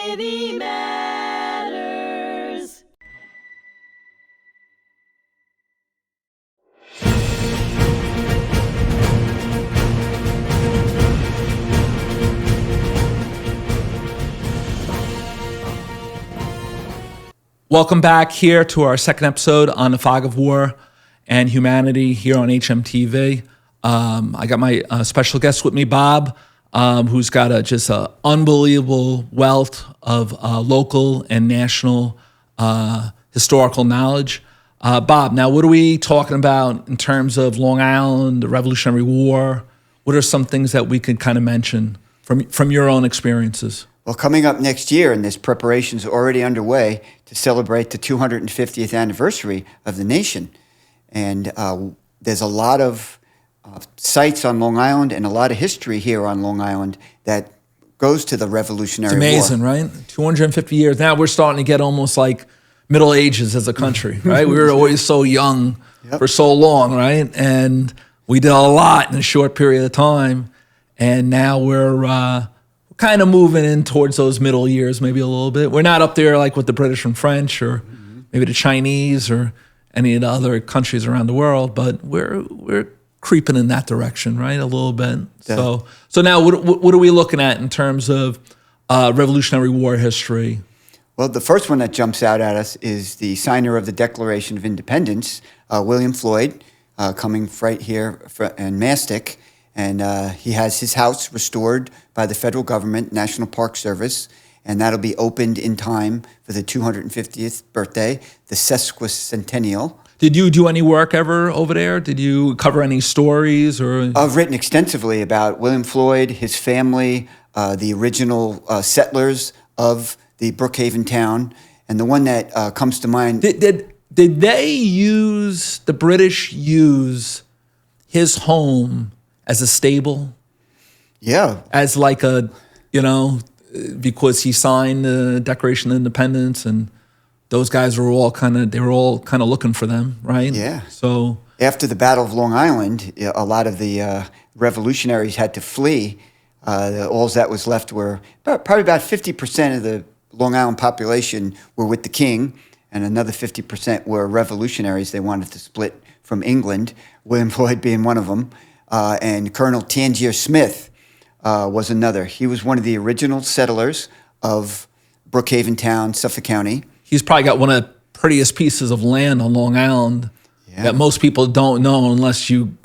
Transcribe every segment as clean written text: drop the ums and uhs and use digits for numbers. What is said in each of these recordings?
City Matters. Welcome back here to our second episode on the fog of war and humanity here on HMTV. I got my special guest with me, Bob, who's got just an unbelievable wealth of local and national historical knowledge. Bob, now what are we talking about in terms of Long Island, the Revolutionary War? What are some things that we could kind of mention from your own experiences? Well, coming up next year, and this preparations are already underway to celebrate the 250th anniversary of the nation. And there's a lot of sites on Long Island and a lot of history here on Long Island that goes to the Revolutionary War. It's amazing, right? 250 years. Now we're starting to get almost like Middle Ages as a country, right? We were always so young for so long, right? And we did a lot in a short period of time. And now we're kind of moving in towards those middle years, maybe a little bit. We're not up there like with the British and French or maybe the Chinese or any of the other countries around the world, but we're creeping in that direction, right? A little bit. Yeah. So now what are we looking at in terms of Revolutionary War history? Well, the first one that jumps out at us is the signer of the Declaration of Independence, William Floyd, coming right here in Mastic. And he has his house restored by the federal government, National Park Service, and that'll be opened in time for the 250th birthday, the sesquicentennial. Did you do any work ever over there? Did you cover any stories? Or I've written extensively about William Floyd, his family, the original settlers of the Brookhaven town, and the one that comes to mind. Did the British use his home as a stable? Yeah. As like because he signed the Declaration of Independence and those guys were all kind of looking for them, right? Yeah. So after the Battle of Long Island, a lot of the revolutionaries had to flee. All that was left were probably about 50% of the Long Island population were with the king, and another 50% were revolutionaries. They wanted to split from England, William Floyd being one of them. And Colonel Tangier Smith was another. He was one of the original settlers of Brookhaven Town, Suffolk County. He's probably got one of the prettiest pieces of land on Long Island that most people don't know unless you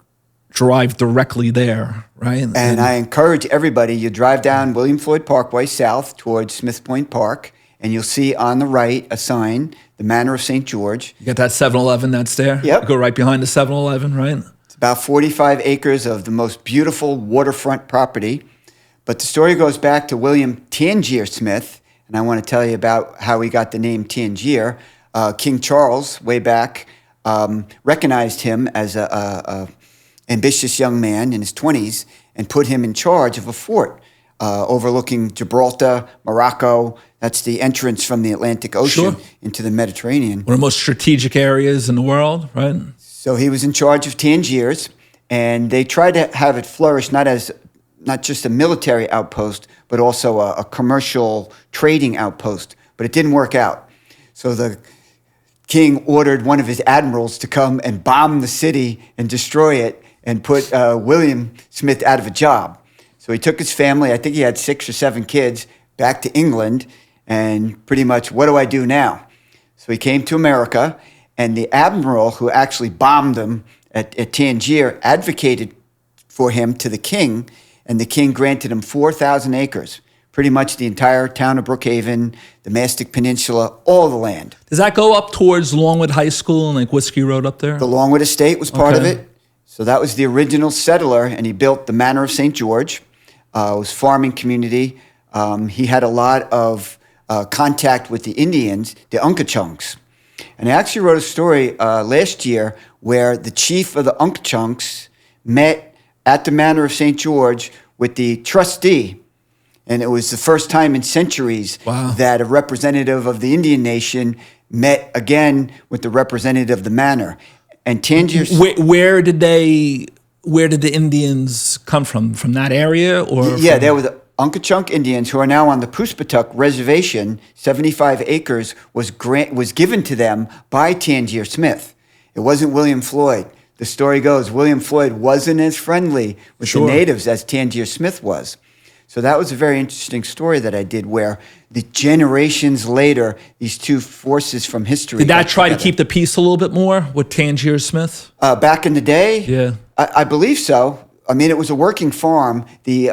drive directly there, right? And I encourage everybody, you drive down William Floyd Parkway south towards Smith Point Park, and you'll see on the right a sign, the Manor of St. George. You got that 7-Eleven that's there? Yep. You go right behind the 7-Eleven, right? About 45 acres of the most beautiful waterfront property. But the story goes back to William Tangier Smith, and I want to tell you about how he got the name Tangier. King Charles, way back, recognized him as a ambitious young man in his 20s and put him in charge of a fort overlooking Gibraltar, Morocco. That's the entrance from the Atlantic Ocean into the Mediterranean. One of the most strategic areas in the world, right? So he was in charge of Tangiers, and they tried to have it flourish not just a military outpost, but also a commercial trading outpost. But it didn't work out. So the king ordered one of his admirals to come and bomb the city and destroy it and put William Smith out of a job. So he took his family, I think he had 6 or 7 kids, back to England, and pretty much, what do I do now? So he came to America, and the admiral who actually bombed him at Tangier advocated for him to the king, and the king granted him 4,000 acres, pretty much the entire town of Brookhaven, the Mastic Peninsula, all the land. Does that go up towards Longwood High School and like Whiskey Road up there? The Longwood Estate was part of it. So that was the original settler, and he built the Manor of St. George. It was a farming community. He had a lot of contact with the Indians, the Unkachunks. And I actually wrote a story last year where the chief of the Unkachunks met at the Manor of St. George with the trustee. And it was the first time in centuries that a representative of the Indian nation met again with the representative of the manor. And Tangier... Where did the Indians come from? From that area? Or yeah, they were Unkachunk Indians, who are now on the Puspatuck Reservation, 75 acres, was given to them by Tangier Smith. It wasn't William Floyd. The story goes, William Floyd wasn't as friendly with the natives as Tangier Smith was. So that was a very interesting story that I did, where the generations later, these two forces from history. Did that try to keep the peace a little bit more with Tangier Smith? Back in the day? Yeah. I believe so. I mean, it was a working farm. The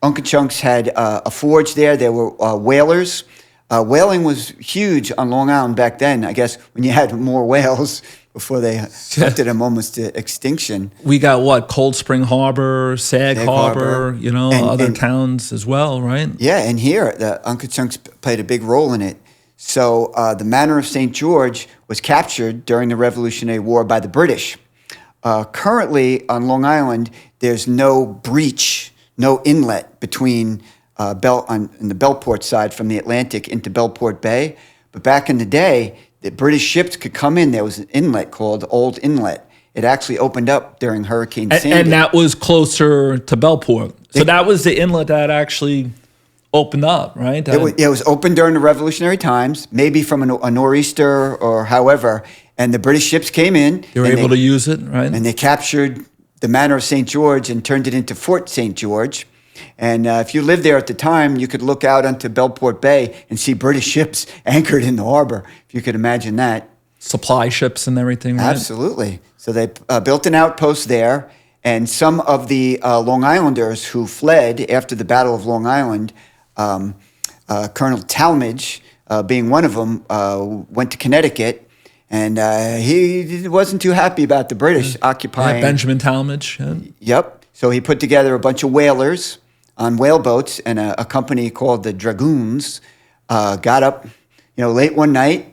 Unkachunks had a forge there. There were whalers. Whaling was huge on Long Island back then, I guess, when you had more whales before they hunted them almost to extinction. We got what? Cold Spring Harbor, Sag Harbor, you know, other towns as well, right? Yeah, and here, the Unkachunks played a big role in it. So the Manor of St. George was captured during the Revolutionary War by the British. Currently, on Long Island, there's no breach, no inlet between on the Bellport side from the Atlantic into Bellport Bay. But back in the day, the British ships could come in. There was an inlet called Old Inlet. It actually opened up during Hurricane Sandy. And that was closer to Bellport. So that was the inlet that actually opened up, right? It was open during the Revolutionary times, maybe from a nor'easter or however. And the British ships came in. They were able to use it, right? And they captured the Manor of St. George and turned it into Fort St. George. And if you lived there at the time, you could look out onto Bellport Bay and see British ships anchored in the harbor, if you could imagine that. Supply ships and everything, right? Absolutely. So they built an outpost there, and some of the Long Islanders who fled after the Battle of Long Island, Colonel Tallmadge being one of them, went to Connecticut, and he wasn't too happy about the British occupying. Yeah, Benjamin Tallmadge. Yeah. Yep. So he put together a bunch of whalers on whaleboats, and a company called the Dragoons got up, late one night,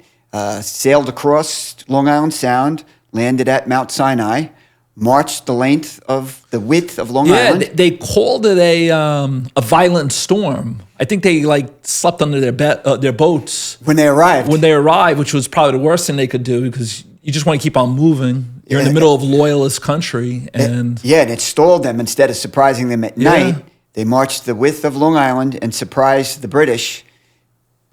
sailed across Long Island Sound, landed at Mount Sinai, marched the width of Long Island. Yeah, they called it a violent storm. I think they slept under their boats when they arrived. Which was probably the worst thing they could do, because you just want to keep on moving. You're in the middle of loyalist country, and and it stalled them. Instead of surprising them at night, they marched the width of Long Island and surprised the British.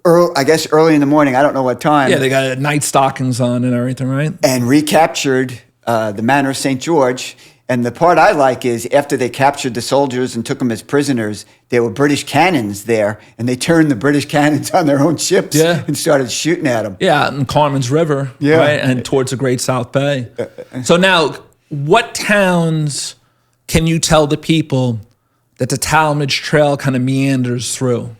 I guess early in the morning. I don't know what time. Yeah, they got night stockings on and everything, right? And recaptured the Manor of St. George. And the part I like is after they captured the soldiers and took them as prisoners, there were British cannons there, and they turned the British cannons on their own ships and started shooting at them. Yeah, in Carmen's River, right? And towards the Great South Bay. So now, what towns can you tell the people that the Tallmadge Trail kind of meanders through?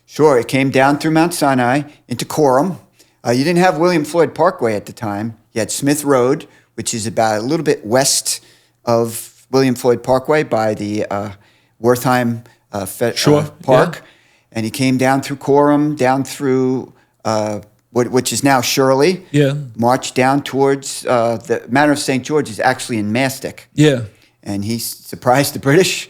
Sure, it came down through Mount Sinai into Coram. You didn't have William Floyd Parkway at the time. You had Smith Road, which is about a little bit west of William Floyd Parkway by the Wertheim Park. And he came down through Coram, down through which is now Shirley. Yeah. Marched down towards the Manor of St. George is actually in Mastic. Yeah. And he surprised the British.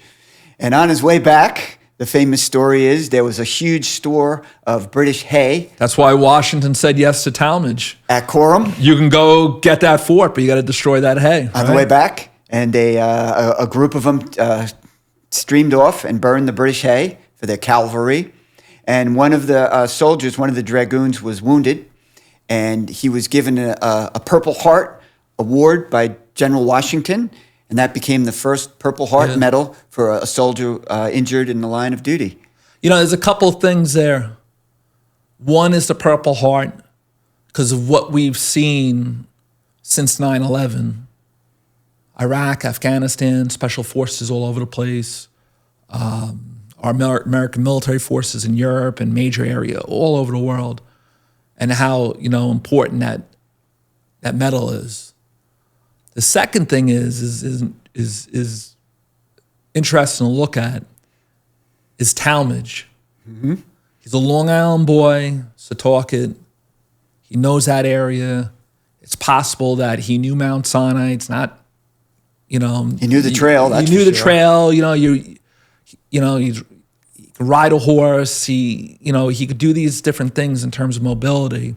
And on his way back, the famous story is there was a huge store of British hay. That's why Washington said yes to Tallmadge. At Coram. You can go get that fort, but you got to destroy that hay. On the way back. And a group of them streamed off and burned the British hay for their cavalry. And one of the soldiers, one of the dragoons, was wounded. And he was given a Purple Heart award by General Washington. And that became the first Purple Heart medal for a soldier injured in the line of duty. There's a couple of things there. One is the Purple Heart, because of what we've seen since 9/11. Iraq, Afghanistan, special forces all over the place. Our American military forces in Europe and major area all over the world. And how, important that medal is. The second thing is interesting to look at is Tallmadge. Mm-hmm. He's a Long Island boy, Setauket. He knows that area. It's possible that he knew Mount Sinai. It's not, he knew the trail. He knew the trail. He could ride a horse. He could do these different things in terms of mobility.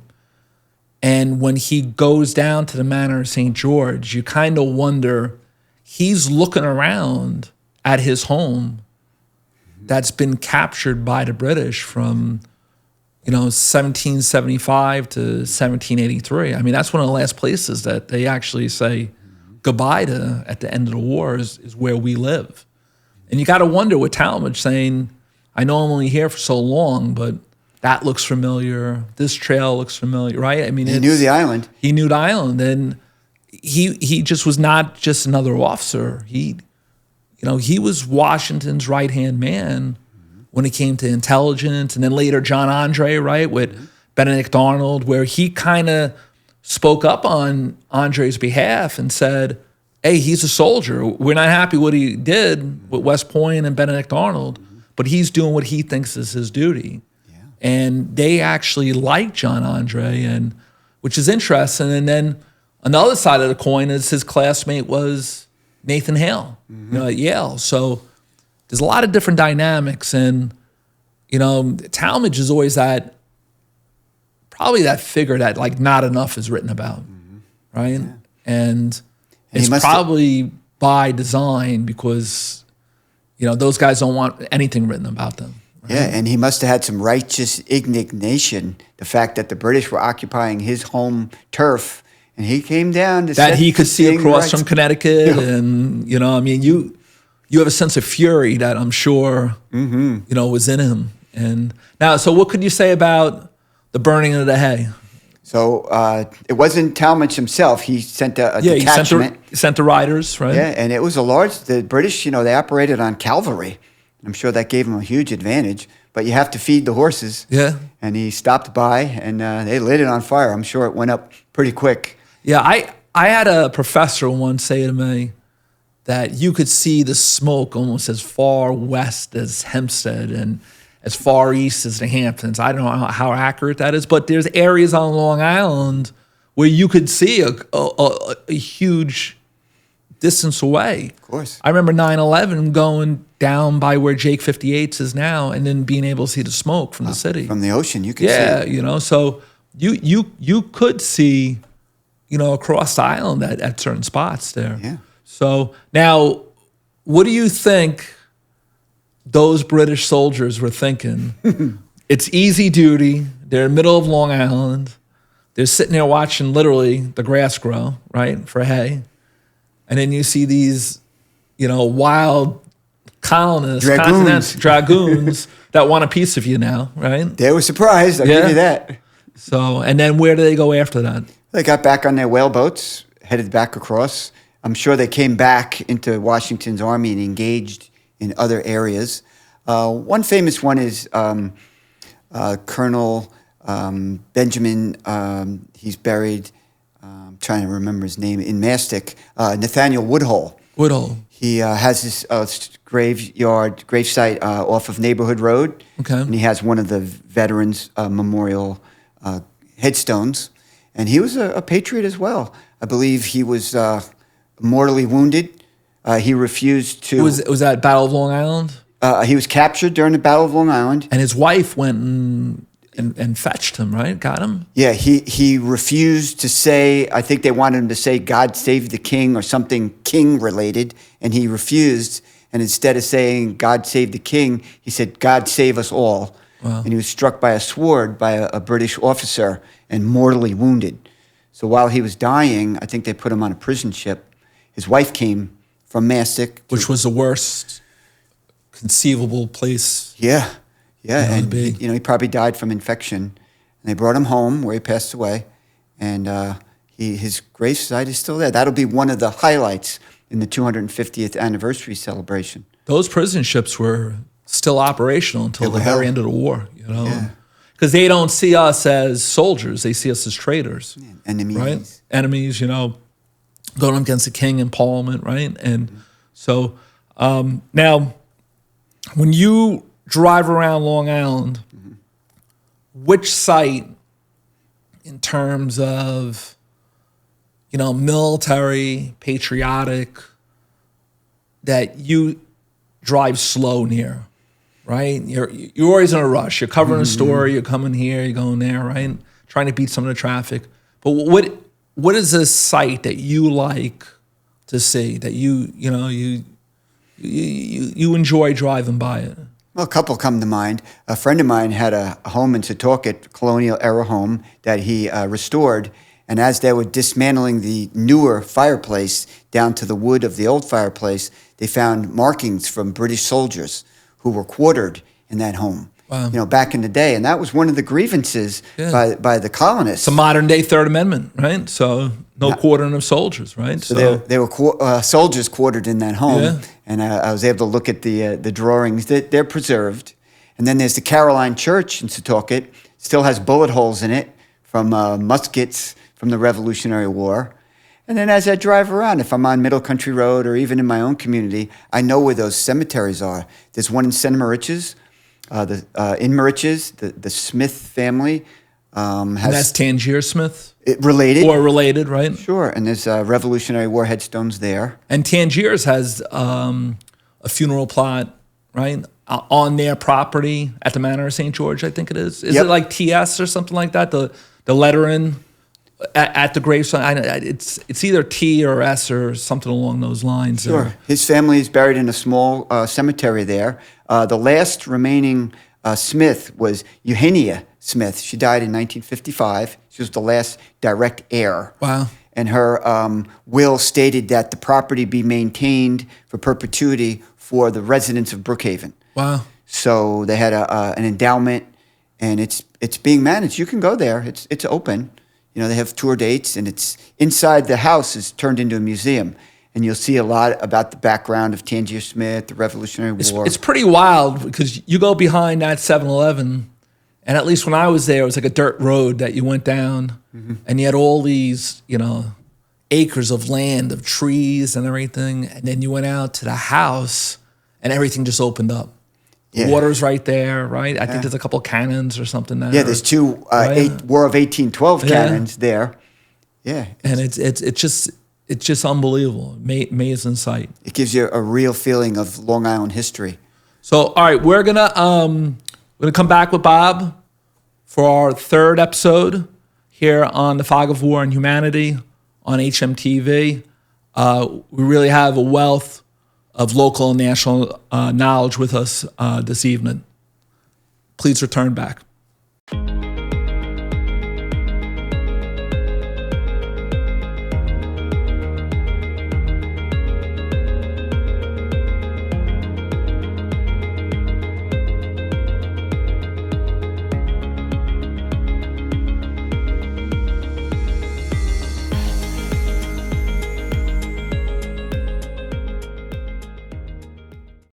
And when he goes down to the Manor of St. George, you kind of wonder, he's looking around at his home that's been captured by the British from, 1775 to 1783. I mean, that's one of the last places that they actually say goodbye to at the end of the war is where we live. And you got to wonder with Tallmadge saying, I know I'm only here for so long, but that looks familiar. This trail looks familiar, right? I mean, he knew the island. He knew the island, and he just was not just another officer. He was Washington's right-hand man when it came to intelligence, and then later John Andre, right, with Benedict Arnold, where he kind of spoke up on Andre's behalf and said, hey, he's a soldier. We're not happy what he did with West Point and Benedict Arnold, but he's doing what he thinks is his duty. Yeah. And they actually liked John Andre, which is interesting. And then another side of the coin is his classmate was Nathan Hale, at Yale. So there's a lot of different dynamics, and Tallmadge is always probably that figure that like not enough is written about, right? Yeah. And it's probably by design because those guys don't want anything written about them. Right? Yeah, and he must have had some righteous indignation, the fact that the British were occupying his home turf, and he came down to that he could see across from Connecticut, and you have a sense of fury that I'm sure was in him. And now, so what could you say about the burning of the hay? So it wasn't Tallmadge himself. He sent a detachment. He sent the riders, right? Yeah, and it was the British, they operated on cavalry. I'm sure that gave him a huge advantage, but you have to feed the horses. Yeah. And he stopped by, and they lit it on fire. I'm sure it went up pretty quick. Yeah, I had a professor once say to me that you could see the smoke almost as far west as Hempstead and as far east as the Hamptons. I don't know how accurate that is, but there's areas on Long Island where you could see a huge distance away. Of course. I remember 9/11 going down by where Jake 58's is now and then being able to see the smoke from the city. From the ocean, you could see it. Yeah, so you could see, across the island at certain spots there. Yeah. So now, what do you think those British soldiers were thinking? It's easy duty. They're in the middle of Long Island. They're sitting there watching literally the grass grow, right, for hay. And then you see these, wild colonists, dragoons that want a piece of you now, right? They were surprised. I'll give you that. So, and then where do they go after that? They got back on their whaleboats, headed back across. I'm sure they came back into Washington's army and engaged in other areas. One famous one is Colonel Benjamin, he's buried, I'm trying to remember his name, in Mastic, Nathaniel Woodhull. He has his gravesite off of Neighborhood Road. Okay. And he has one of the veterans' memorial headstones. And he was a patriot as well. I believe he was mortally wounded. He refused to... Was that Battle of Long Island? He was captured during the Battle of Long Island. And his wife went and fetched him, right? Got him? Yeah, he refused to say, I think they wanted him to say, God save the king or something king-related, and he refused. And instead of saying, God save the king, he said, God save us all. Wow. And he was struck by a sword by a British officer and mortally wounded. So while he was dying, I think they put him on a prison ship. His wife came from Mastic. Which was the worst conceivable place. Yeah. And he probably died from infection. And they brought him home where he passed away. And his gravesite is still there. That'll be one of the highlights in the 250th anniversary celebration. Those prison ships were still operational until the very end of the war, Yeah. Because they don't see us as soldiers. They see us as traitors. Yeah. Enemies. Right? Enemies, going against the king and parliament, right? And so now, when you drive around Long Island, which site in terms of, military, patriotic, that you drive slow near, right? You're always in a rush. You're covering a story, you're coming here, you're going there, right? Trying to beat some of the traffic. But what is a site that you like to see, that you enjoy driving by it? Well, a couple come to mind. A friend of mine had a home in Setauket, colonial era home that he restored. And as they were dismantling the newer fireplace down to the wood of the old fireplace, they found markings from British soldiers who were quartered in that home. Wow. Back in the day. And that was one of the grievances by the colonists. It's a modern day Third Amendment, right? So no quartering of soldiers, right? So they were soldiers quartered in that home. Yeah. And I was able to look at the drawings. They're preserved. And then there's the Caroline Church in Setauket. Still has bullet holes in it from muskets from the Revolutionary War. And then as I drive around, if I'm on Middle Country Road or even in my own community, I know where those cemeteries are. There's one in St. Mauritius. In Mauritius, the Smith family has... And that's Tangier Smith? Related. Or related, right? Sure, and there's Revolutionary War headstones there. And Tangiers has a funeral plot, right, on their property at the Manor of St. George, I think it is. Is it like TS or something like that, the lettering at the gravesite? It's either T or S or something along those lines. Sure. His family is buried in a small cemetery there. The last remaining Smith was Eugenia Smith. She died in 1955. She was the last direct heir. Wow. And her will stated that the property be maintained for perpetuity for the residents of Brookhaven. Wow. So they had an endowment, and it's being managed. You can go there. It's open. They have tour dates, and it's inside the house is turned into a museum. And you'll see a lot about the background of Tangier Smith, the Revolutionary War. It's pretty wild because you go behind that 7-Eleven, and at least when I was there, it was like a dirt road that you went down, and you had all these, acres of land, of trees and everything. And then you went out to the house, and everything just opened up. The water's right there, right? I think there's a couple of cannons or something there. Yeah, there's two War of 1812 cannons there. Yeah. And it's just unbelievable. Amazing sight. It gives you a real feeling of Long Island history. So, all right, we're gonna come back with Bob for our third episode here on the Fog of War and Humanity on HMTV. We really have a wealth of local and national knowledge with us this evening. Please return back.